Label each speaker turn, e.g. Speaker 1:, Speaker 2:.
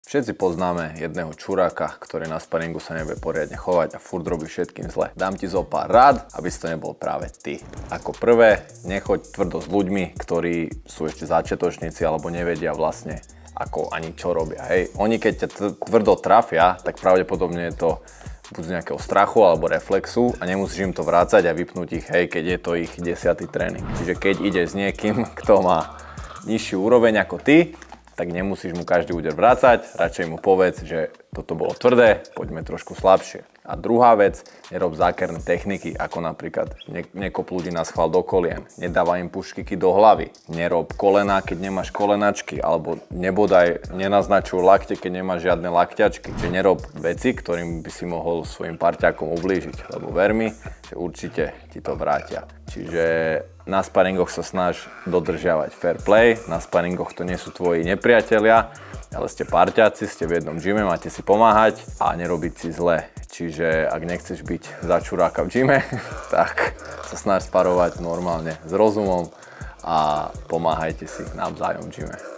Speaker 1: Všetci poznáme jedného čuráka, ktorý na sparingu sa nevie poriadne chovať a furt robí všetkým zle. Dám ti zo pár rád, aby si to nebol práve ty. Ako prvé, nechoď tvrdo s ľuďmi, ktorí sú ešte začiatočníci alebo nevedia vlastne ako ani čo robia. Hej. Oni keď ťa tvrdo trafia, tak pravdepodobne je to buď z nejakého strachu alebo reflexu a nemusíš im to vrácať a vypnúť ich, hej, keď je to ich 10. tréning. Čiže keď ide s niekým, kto má nižší úroveň ako ty, tak nemusíš mu každý úder vrácať, radšej mu povedz, že toto bolo tvrdé, poďme trošku slabšie. A druhá vec, nerob zákerné techniky, ako napríklad nekop ľudí na schvál do kolien, nedávaj im puškyky do hlavy, nerob kolená, keď nemáš kolenačky, alebo nebodaj nenaznačuj lakte, keď nemáš žiadne lakťačky. Čiže nerob veci, ktorým by si mohol svojim parťákom ublížiť, lebo ver mi, že určite ti to vrátia. Čiže na sparingoch sa snaž dodržiavať fair play, na sparingoch to nie sú tvoji nepriatelia, ale ste parťáci, ste v jednom gyme, máte si pomáhať a nerobiť si zle. Čiže ak nechceš byť za čuráka v gyme, tak sa snaž sparovať normálne s rozumom a pomáhajte si navzájom v gyme.